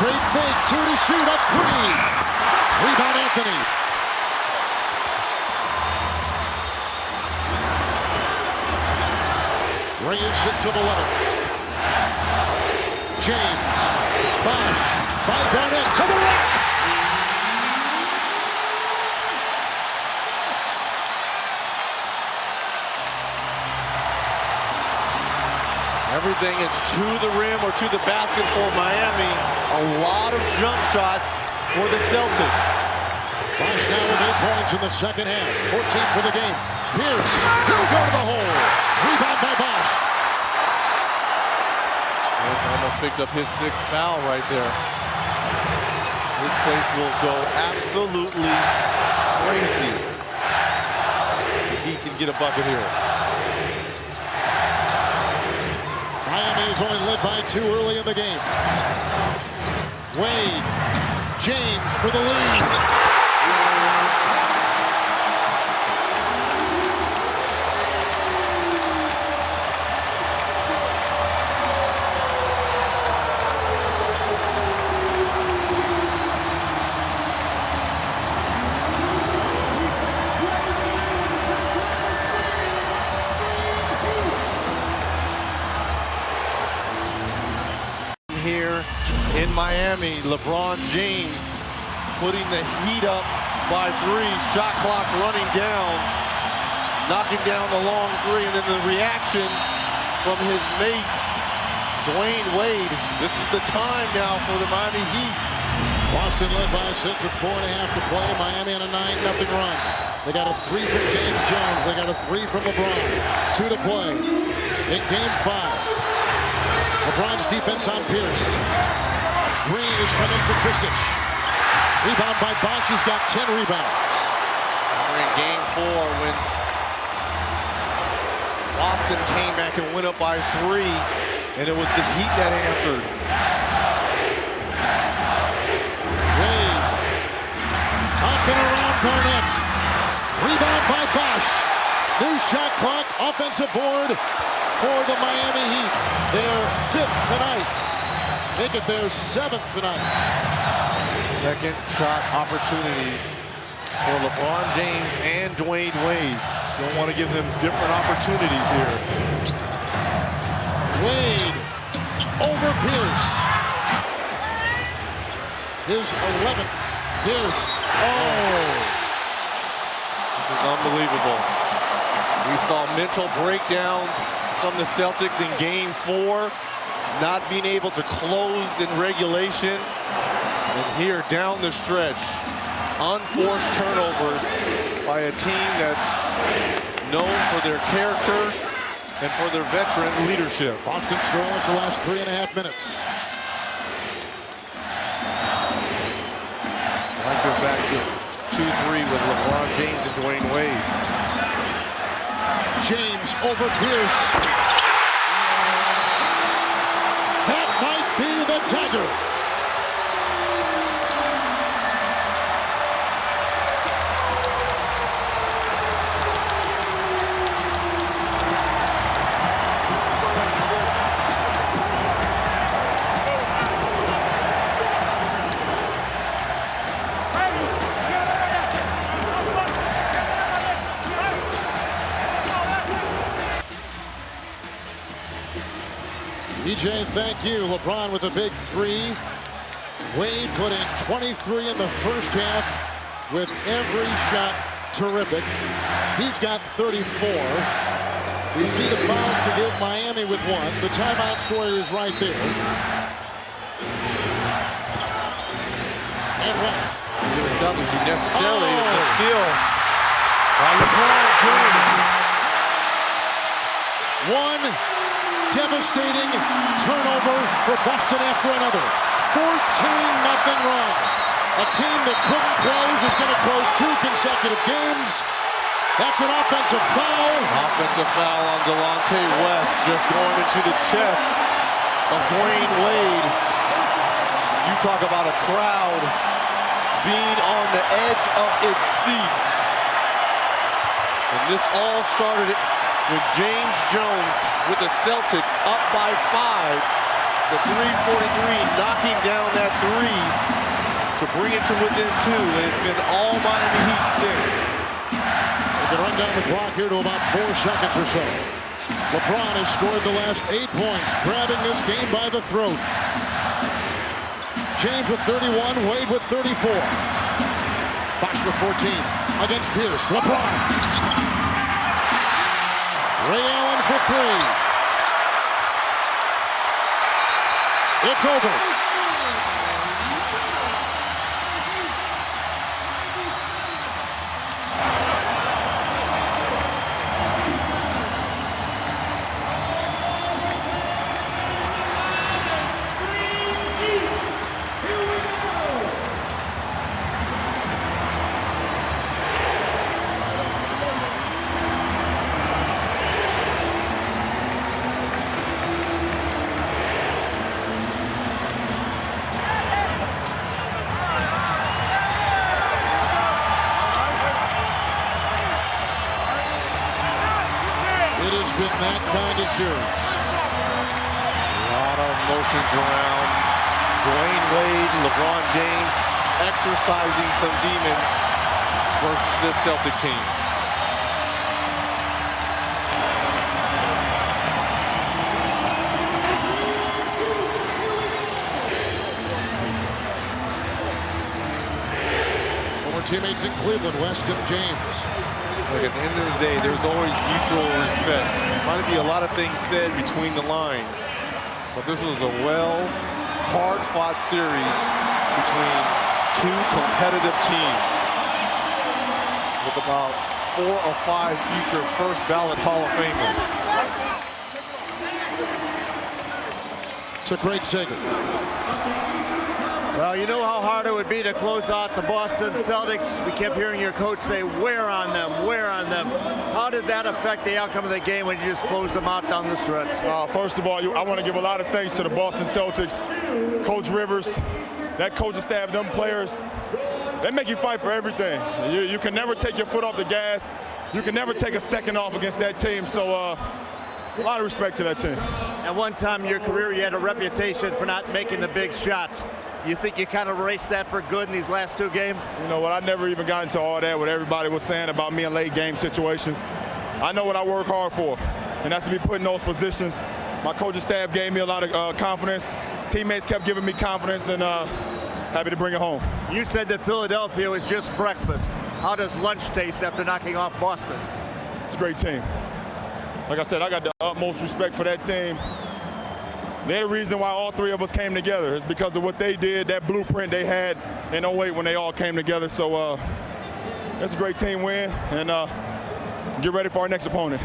Great fake, 2 to shoot, up 3. Rebound Anthony. Reyes 6 of 11. James, Bosh, by Garnett to the rack. Everything is to the rim or to the basket for Miami. A lot of jump shots for the Celtics. Bosh now with 8 points in the second half. 14 for the game. Pierce, he'll go to the hole. Rebound by Bosh. Almost picked up his 6th foul right there. This place will go absolutely crazy if he can get a bucket here. Miami is only led by 2 early in the game. Wade, James for the lead. Here in Miami, LeBron James putting the heat up by 3, shot clock running down, knocking down the long 3, and then the reaction from his mate, Dwayne Wade. This is the time now for the Miami Heat. Boston led by 6 with 4.5 to play. Miami on a 9-0 run. They got a 3 from James Jones. They got a 3 from LeBron. 2 to play in game 5. LeBron's defense on Pierce. Green is coming for Kristich. Rebound by Bosh. He's got 10 rebounds. We're in game 4 when Boston came back and went up by 3, and it was the Heat that answered. Wade. Up and around Garnett. Rebound by Bosh. New shot clock. Offensive board for the Miami Heat. Their 5th tonight. Make it their 7th tonight. Second shot opportunities for LeBron James and Dwayne Wade. Don't want to give them different opportunities here. Wade over Pierce. His 11th. Pierce. Oh! This is unbelievable. We saw mental breakdowns from the Celtics in game 4, not being able to close in regulation. And here down the stretch, unforced turnovers by a team that's known for their character and for their veteran leadership. Boston scoreless the last 3.5 minutes. I like this action. 2-3 with LeBron James and Dwayne Wade. James over Pierce. That might be the dagger. EJ, thank you. LeBron with a big 3. Wade put in 23 in the first half with every shot terrific. He's got 34. We see the fouls to give Miami with 1. The timeout story is right there. And West. It was something you necessarily steal by LeBron James. 1 devastating turnover for Boston after another. 14-0 run. A team that couldn't close is going to close 2 consecutive games. That's an offensive foul. Offensive foul on Delonte West, just going into the chest of Dwayne Wade. You talk about a crowd being on the edge of its seats. And this all started with James Jones with the Celtics up by 5. The 3:43 knocking down that three to bring it to within two, and it's been all Miami Heat since. They can run down the clock here to about 4 seconds or so. LeBron has scored the last 8 points, grabbing this game by the throat. James with 31, Wade with 34. Bosh with 14 against Pierce. LeBron. Ray Allen for 3. It's over. It has been that kind of series. A lot of emotions around Dwayne Wade, LeBron James exercising some demons versus this Celtic team. Former teammates in Cleveland, West and James. Look, at the end of the day, there's always mutual respect. Might be a lot of things said between the lines, but this was a hard-fought series between two competitive teams with about 4 or 5 future first-ballot Hall of Famers. To Craig Sager. Well, you know how hard it would be to close out the Boston Celtics. We kept hearing your coach say, wear on them, wear on them. How did that affect the outcome of the game when you just closed them out down the stretch? First of all, I want to give a lot of thanks to the Boston Celtics. Coach Rivers, that coaching staff, them players, they make you fight for everything. You can never take your foot off the gas. You can never take a second off against that team. So a lot of respect to that team. At one time in your career, you had a reputation for not making the big shots. You think you kind of erased that for good in these last 2 games? You know what, I never even got into all that, what everybody was saying about me in late game situations. I know what I work hard for, and that's to be put in those positions. My coaching staff gave me a lot of confidence. Teammates kept giving me confidence, and happy to bring it home. You said that Philadelphia was just breakfast. How does lunch taste after knocking off Boston? It's a great team. Like I said, I got the utmost respect for that team. They're the reason why all 3 of us came together. It's because of what they did, that blueprint they had in 08 when they all came together. So it's a great team win, and get ready for our next opponent.